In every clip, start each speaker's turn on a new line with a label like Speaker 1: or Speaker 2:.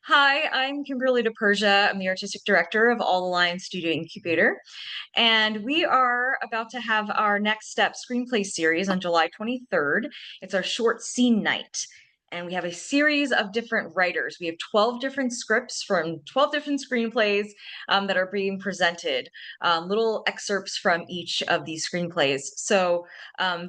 Speaker 1: Hi, I'm Kimberly DePersia. I'm the artistic director of All the Lion Studio Incubator, and we are about to have our Next Step Screenplay Series on July 23rd. It's our short scene night, and we have a series of different writers. We have 12 different scripts from 12 different screenplays that are being presented, little excerpts from each of these screenplays.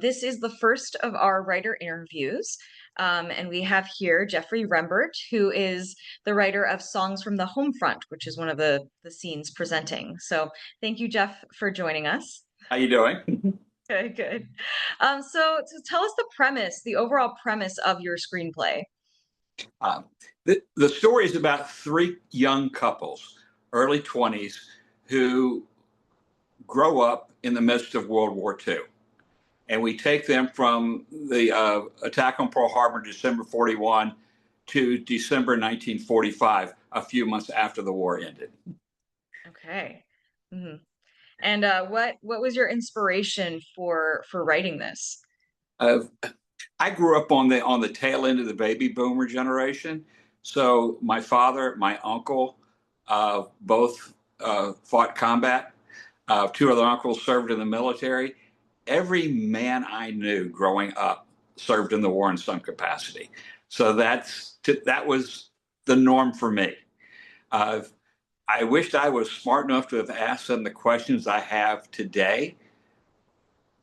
Speaker 1: This is the first of our writer interviews. And we have here Jeffrey Rembert, who is the writer of Songs from the Homefront, which is one of the scenes presenting. So thank you, Jeff, for joining us.
Speaker 2: How you doing?
Speaker 1: Good, good. So tell us the premise, the overall premise of your screenplay.
Speaker 2: Um, the story is about three young couples, early 20s, who grow up in the midst of World War II. And we take them from the attack on Pearl Harbor, December 41, to December 1945, a few months after the war ended.
Speaker 1: Okay. Mhm. And what was your inspiration for writing this?
Speaker 2: Uh, I grew up on the tail end of the baby boomer generation. So my father, my uncle, both fought combat. Two other uncles served in the military. Every man I knew growing up served in the war in some capacity. So that was the norm for me. Uh, I wished I was smart enough to have asked them the questions I have today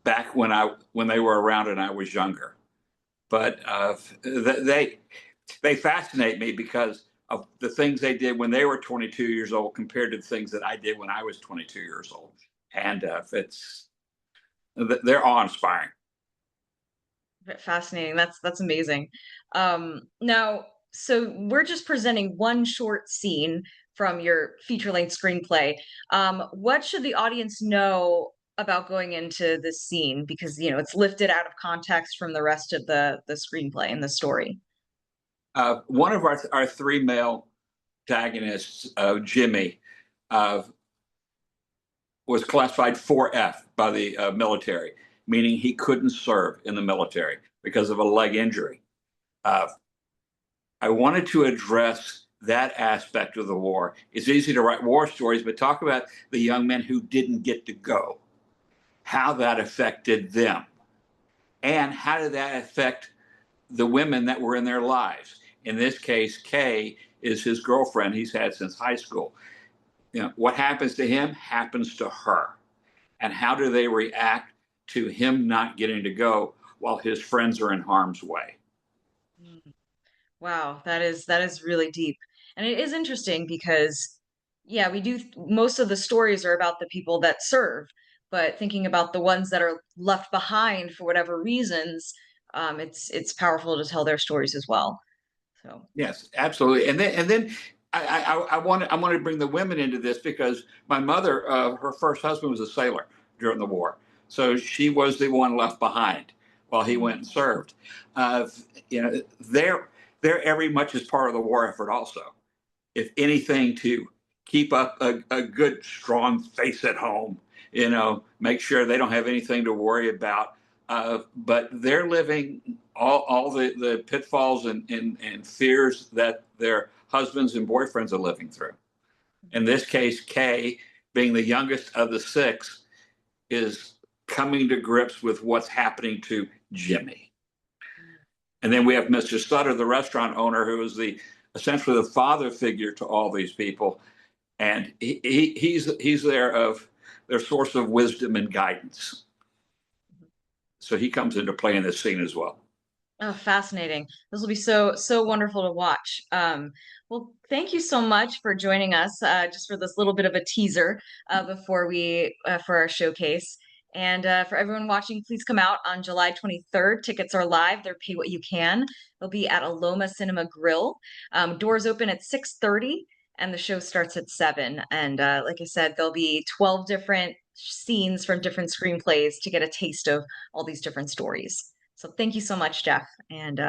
Speaker 2: back when they were around and I was younger. But they fascinate me because of the things they did when they were 22 years old compared to the things that I did when I was 22 years old. And they're awe-inspiring.
Speaker 1: Fascinating. That's amazing. Now, so we're just presenting one short scene from your feature-length screenplay. What should the audience know about going into this scene? Because, it's lifted out of context from the rest of the screenplay and the story.
Speaker 2: One of our three male protagonists, Jimmy, uh, was classified 4F by the military, meaning he couldn't serve in the military because of a leg injury. Uh, I wanted to address that aspect of the war. It's easy to write war stories, but talk about the young men who didn't get to go, how that affected them, and how did that affect the women that were in their lives. In this case, Kay is his girlfriend he's had since high school. What happens to him happens to her. And how do they react to him not getting to go while his friends are in harm's way?
Speaker 1: Mm. Wow, that is really deep. And it is interesting because yeah, we do most of the stories are about the people that serve, but thinking about the ones that are left behind for whatever reasons, it's powerful to tell their stories as well. So,
Speaker 2: Yes, absolutely. And then I wanted to bring the women into this because my mother, her first husband was a sailor during the war, so she was the one left behind while he went and
Speaker 1: mm,
Speaker 2: served. Uh, they're every much as part of the war effort also. If anything, to keep up a good, strong face at home, make sure they don't have anything to worry about. But they're living all the pitfalls and fears that their husbands and boyfriends are living through. In this case, Kay, being the youngest of the six, is coming to grips with what's happening to Jimmy. And then we have Mr. Sutter, the restaurant owner, who is essentially the father figure to all these people, and he's their source of wisdom and guidance. So he comes into play in this scene as well.
Speaker 1: oh, fascinating. This will be so wonderful to watch. Well, thank you so much for joining us, just for this little bit of a teaser before we for our showcase. And for everyone watching, please come out on July 23rd. Tickets are live. They're pay what you can. They'll be at Aloma Cinema Grill. Doors open at 6:30 and the show starts at 7. And like I said, there'll be 12 different scenes from different screenplays to get a taste of all these different stories. So thank you so much, Jeff. And